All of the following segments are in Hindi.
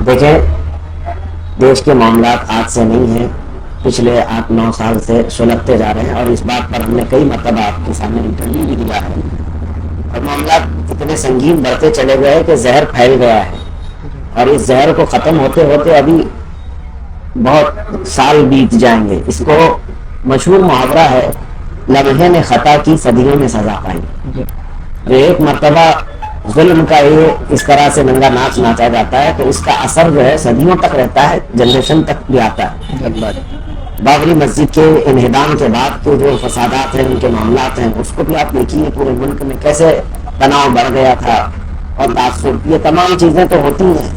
देखें, देश के मामलात आज से नहीं हैं, पिछले 8-9 साल से सुलगते जा रहे हैं और इस बात पर हमने कई मरतबा आपके सामने इंटरव्यू भी दिया है और मामलात इतने संगीन बढ़ते चले गए कि जहर फैल गया है और इस जहर को खत्म होते होते अभी बहुत साल बीत जाएंगे। इसको मशहूर मुहावरा है, लम्हे ने खता की सदियों में सजा पाई। जो एक मरतबा जुल्म का ये इस तरह से नंगा नाच नाचा जाता है तो इसका असर जो है सदियों तक रहता है, जनरेशन तक भी आता है। बाबरी मस्जिद के इन्हिदाम के बाद के जो फसादात हैं, उनके मामलात हैं, उसको भी आप देखिए पूरे मुल्क में कैसे तनाव बढ़ गया था और तासुब, ये तमाम चीजें तो होती हैं।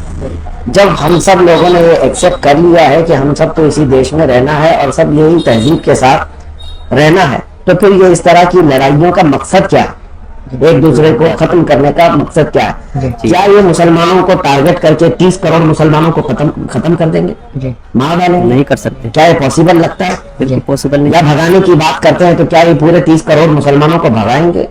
जब हम सब लोगों ने ये एक्सेप्ट कर लिया है कि हम सब तो इसी देश में रहना है और सब यही तहजीब के साथ रहना है, तो फिर ये इस तरह की लड़ाइयों का मकसद क्या है, एक दूसरे को खत्म करने का मकसद क्या है? क्या ये मुसलमानों को टारगेट करके 30 करोड़ मुसलमानों को खत्म कर देंगे? मार डालेंगे? नहीं कर सकते। क्या ये पॉसिबल लगता है? पॉसिबल नहीं। या भगाने की बात करते हैं तो क्या ये पूरे 30 करोड़ मुसलमानों को भगाएंगे?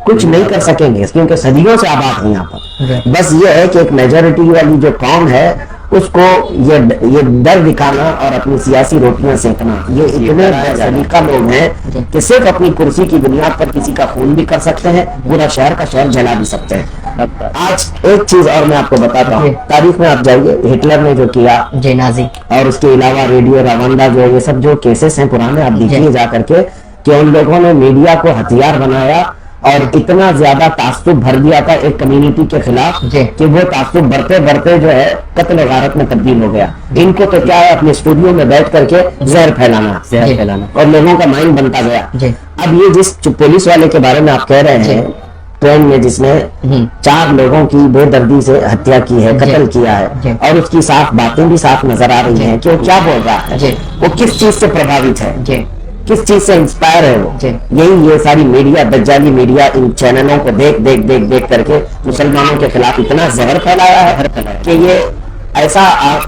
कुछ नहीं कर सकेंगे, क्योंकि सदियों से आबाद है यहाँ पर। बस ये है कि एक मेजोरिटी वाली जो कौम है उसको ये डर दिखाना और अपनी सियासी रोटियां सेकना, ये इतने सलीका लोग हैं कि सिर्फ अपनी कुर्सी की बुनियाद पर किसी का खून भी कर सकते हैं, पूरा शहर का शहर जला भी सकते हैं। आज एक चीज और मैं आपको बताता हूँ, तारीख में आप जाइए, हिटलर ने जो किया नाजी और उसके अलावा रेडियो रवांडा, जो ये सब जो केसेस हैं पुराने, आप देखिए जा करके कि उन लोगों ने मीडिया को हथियार बनाया और इतना ज्यादा तासुब भर दिया था एक कम्युनिटी के खिलाफ कि वो तासुब बढ़ते बढ़ते जो है कत्ल गारत में तब्दील हो गया। इनको तो क्या है, अपने स्टूडियो में बैठ करके जहर फैलाना और लोगों का माइंड बनता गया। अब ये जिस पुलिस वाले के बारे में आप कह रहे हैं, ट्रेन में जिसने 4 लोगों की बेदर्दी से हत्या की है, कत्ल किया है, और उसकी साफ बातें भी साफ नजर आ रही हैं कि वो क्या बोल रहा है, वो किस चीज से प्रभावित है, किस चीज से इंस्पायर है वो। यही ये सारी मीडिया, दज्जाली मीडिया, इन चैनलों को देख करके मुसलमानों के खिलाफ इतना जहर फैलाया है कि ये ऐसा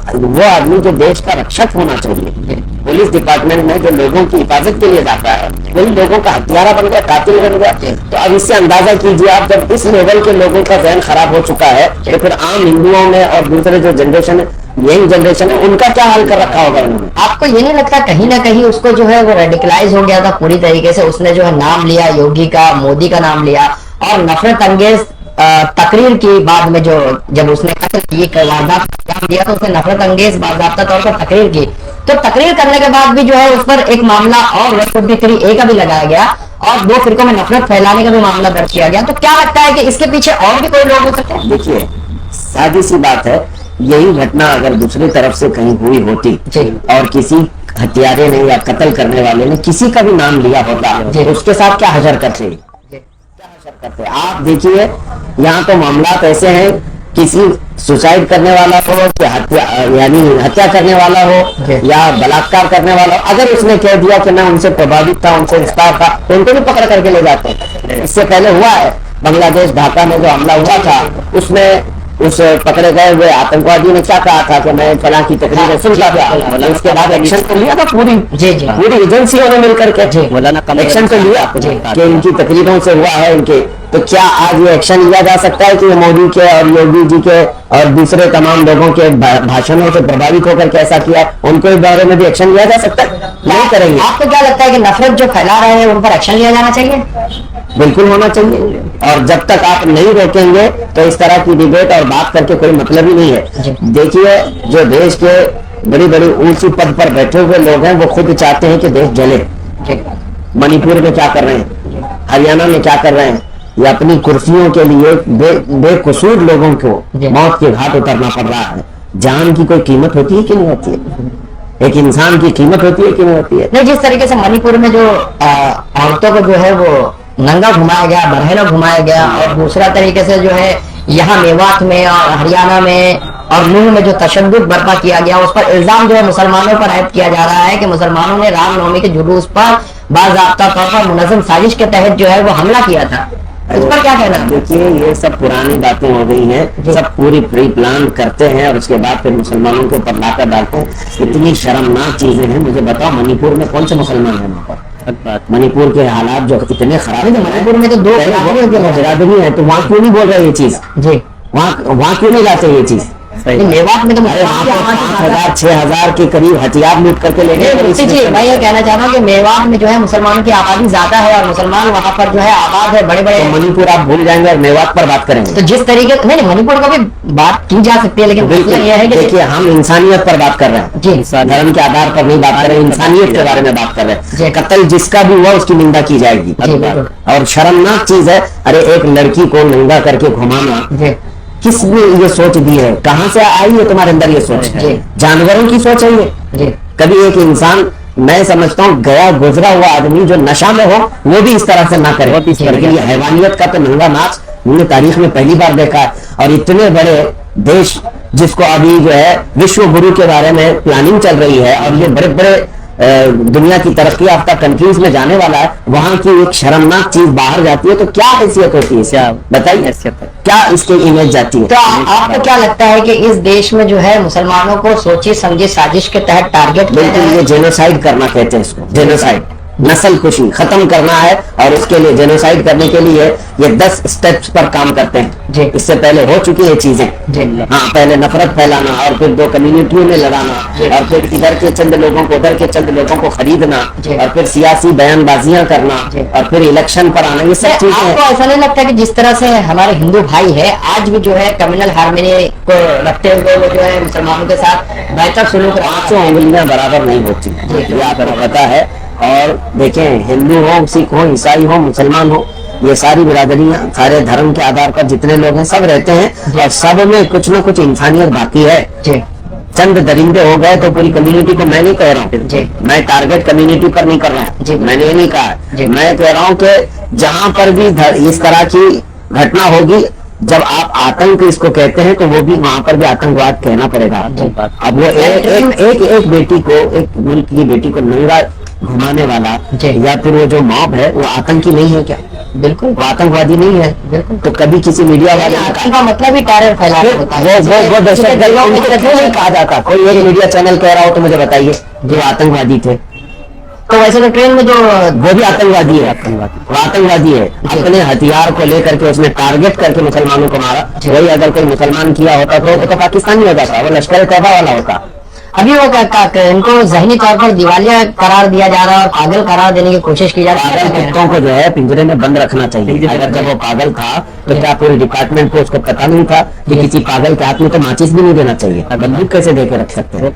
वो आदमी जो देश का रक्षक होना चाहिए, पुलिस डिपार्टमेंट में जो लोगों की हिफाजत के लिए जाता है, वही लोगों का हत्यारा बन गया, कातिल बन गया। तो अब इससे अंदाजा कीजिए आप, जब इस लेवल के लोगों का जहन खराब हो चुका है तो फिर आम हिंदुओं में और दूसरे जो जनरेशन है, यही जनरेशन है, उनका क्या हाल कर रखा होगा उन्होंने? आपको ये नहीं लगता कहीं ना कहीं उसको जो है वो रेडिकलाइज हो गया था पूरी तरीके से? उसने जो है नाम लिया योगी का, मोदी का नाम लिया और नफरत अंगेज तकरीर की बाद में जो जब उसने कत्ल की वारदात दिया तो उसने नफरत अंगेज बाज़ाब्ता तौर पर तकरीर की। तो तकरीर करने के बाद भी जो है उस पर एक मामला और 153A का भी लगाया गया और 2 फिरकों में नफरत फैलाने का भी मामला दर्ज किया गया। तो क्या लगता है कि इसके पीछे और भी कोई लोग हो सकते हैं? देखिए, सादी सी बात है, यही घटना अगर दूसरी तरफ से कहीं हुई होती और किसी हत्यारे ने या कत्ल करने वाले ने किसी का भी नाम लिया होता तो उसके साथ क्या हशर करते? आप देखिए, यहाँ तो मामलात ऐसे हैं, किसी सुसाइड करने वाला हो यानी हत्या करने वाला हो या बलात्कार करने वाला हो, अगर उसने कह दिया कि मैं उनसे प्रभावित था, उनसे इंस्पायर था, तो उनको भी पकड़ करके ले जाते हैं। इससे पहले हुआ है बांग्लादेश ढाका में जो हमला हुआ था, उसमें उस पकड़े गए हुए आतंकवादी ने क्या कहा था कि मैं फलां की तकरीरें सुनता था, उसके बाद एक्शन तो लिया था पूरी एजेंसियों ने मिलकर के एक्शन तो लिया कि इनकी तकरीरों से हुआ है इनके। तो क्या आज ये एक्शन लिया जा सकता है कि मोदी के और योगी जी के और दूसरे तमाम लोगों के भाषणों से प्रभावित होकर के ऐसा किया, उनको इस बारे में भी एक्शन लिया जा सकता है? नहीं करेंगे। आपको क्या लगता है कि नफरत जो फैला रहे हैं उन पर एक्शन लिया जाना चाहिए? बिल्कुल होना चाहिए, और जब तक आप नहीं रोकेंगे तो इस तरह की डिबेट और बात करके कोई मतलब ही नहीं है। देखिए, जो देश के बड़ी बड़ी ऊंची पद पर बैठे हुए लोग हैं वो खुद चाहते हैं कि देश जले। मणिपुर में क्या कर रहे हैं, हरियाणा में क्या कर रहे हैं, ये अपनी कुर्सियों के लिए बेकसूर लोगों को मौत के घाट उतरना पड़ रहा है। जान की कोई कीमत होती है कि नहीं होती है? एक इंसान की कीमत होती है कि नहीं होती है? नहीं, जिस तरीके से मणिपुर में जो औरतों को जो है वो नंगा घुमाया गया, बरहला घुमाया गया, और दूसरा तरीके से जो है यहाँ मेवात में और हरियाणा में और नूह में जो तशद्दुद बर्पा किया गया, उस पर इल्जाम जो है मुसलमानों पर आयद किया जा रहा है कि मुसलमानों ने रामनवमी के जुलूस पर बाज़ाब्ता तौर पर मुनज़्ज़म साजिश के तहत जो है वो हमला किया था। इस पर क्या कहना? देखिए, ये सब पुरानी बातें हो गई हैं, सब पूरी प्री प्लान करते हैं और उसके बाद फिर मुसलमानों के ऊपर लाकर डालते हैं। इतनी शर्मनाक चीजें हैं। मुझे बताओ, मणिपुर में कौन से मुसलमान है? वहाँ पर मणिपुर के हालात जो इतने खराब है, मणिपुर में तो 2 बिरादरी है, तो वहाँ क्यों नहीं बोल रहे ये चीज? जी, वहाँ क्यों नहीं लाते ये चीज? सही बात। मेवात में तो अरे वहाँ मुसलमान की पे आबादी ज्यादा है। 5,000 के करीब हथियार लूट करके ले गए पुलिस ने। जी, मैं ये कहना चाह रहा हूँ कि मेवात में जो है मुसलमानों की आबादी ज्यादा है और मुसलमान वहाँ पर जो है आबाद है, बड़े बड़े। तो मणिपुर आप भूल जाएंगे और मेवात पर बात करेंगे। तो जिस तरीके नहीं नहीं, मणिपुर का भी बात की जा सकती है, लेकिन बिल्कुल, मसला ये है कि देखिए हम इंसानियत पर बात कर रहे हैं जी धर्म के आधार पर नहीं बात कर रहे हैं, इंसानियत के बारे में बात कर रहे जी। हैं। कत्ल जिसका भी हुआ उसकी निंदा की जाएगी। बिल्कुल। और शर्मनाक चीज है, अरे एक लड़की को नंगा करके घुमाना, जी किसने ये सोच दी है? कहां से आई है तुम्हारे अंदर ये सोच? जी। जानवरों की सोच है ये? जी कभी एक इंसान, मैं समझता हूँ गया गुजरा हुआ आदमी जो नशा में हो वो भी इस तरह से ना करे, लेकिन ये हैवानियत का तो नंगा नाच हमने तारीख में पहली बार देखा है। और इतने बड़े देश जिसको अभी जो है विश्व गुरु के बारे में प्लानिंग चल रही है और ये बड़े बड़े दुनिया की तरक्की याफ्ता कंट्रीज में जाने वाला है, वहां की एक शर्मनाक चीज बाहर जाती है तो क्या हैसियत होती है इसकी? बताइए, क्या इसकी इमेज जाती है? तो आपको क्या लगता है कि इस देश में जो है मुसलमानों को सोची समझी साजिश के तहत टारगेट किया बिल्कुल, ये जेनोसाइड करना कहते हैं इसको, जेनोसाइड, नस्ल कुशी खत्म करना है। और उसके लिए जेनोसाइड करने के लिए ये 10 स्टेप्स पर काम करते जी। हैं। इससे पहले हो चुकी है चीजें। हाँ, पहले नफरत फैलाना और फिर 2 कम्युनिटियों में लड़ाना और फिर इधर के चंद लोगों को उधर के चंद लोगों को खरीदना और फिर सियासी बयानबाजियां करना और फिर इलेक्शन पर आना, ये सब चीजें। आपको ऐसा नहीं लगता कि जिस तरह से हमारे हिंदू भाई है आज भी जो है कम्युनल हार्मनी को रखते हुए वो जो है मुसलमानों के साथ बेहतर सुलूक रहा? 5 उंगलियां बराबर नहीं होती, ये आपको पता है। और देखें, हिंदू हो, सिख हो, ईसाई हो, मुसलमान हो, ये सारी बिरादरियां सारे धर्म के आधार पर जितने लोग हैं सब रहते हैं और सब में कुछ ना कुछ इंसानियत बाकी है। जी चंद दरिंदे हो गए तो पूरी कम्युनिटी को मैं नहीं कह रहा हूँ, जी। मैं टारगेट कम्युनिटी पर नहीं कर रहा जी। हूँ, मैंने ये नहीं कहा जी। है। मैं कह रहा हूँ कि जहां पर भी इस तरह की घटना होगी, जब आप आतंक इसको कहते हैं तो वो भी वहां पर भी आतंकवाद कहना पड़ेगा। अब वो एक बेटी को, एक मुल्क की बेटी को नंगा घुमाने वाला या फिर वो जो मॉब है वो आतंकी नहीं है क्या? बिल्कुल, वो आतंकवादी नहीं है। बिल्कुल। तो कभी किसी मीडिया वाले ने आतंक का मतलब ही टेरर फैलाना होता है। वो दहशतगर्द उनको क्यों नहीं कहा जाता? कोई एक मीडिया चैनल कह रहा हो तो मुझे बताइए जो आतंकवादी थे। तो वैसे तो ट्रेन में जो वो भी आतंकवादी है, वो आतंकवादी है। अपने हथियार को लेकर के उसने टारगेट करके मुसलमानों को मारा। वही अगर कोई मुसलमान किया होता तो पाकिस्तानी हो जाता, वो लश्कर तैयबा वाला होता। अभी वो इनको जहनी तौर पर दिवालिया करार दिया जा रहा है और पागल करार देने की कोशिश की जा रही पागल है। कुत्तों को जो है पिंजरे में बंद रखना चाहिए। अगर जब वो पागल था तो क्या पूरे डिपार्टमेंट को उसको पता नहीं था कि किसी पागल के हाथ में तो माचिस भी नहीं देना चाहिए? बंदूक कैसे दे के रख सकते हैं?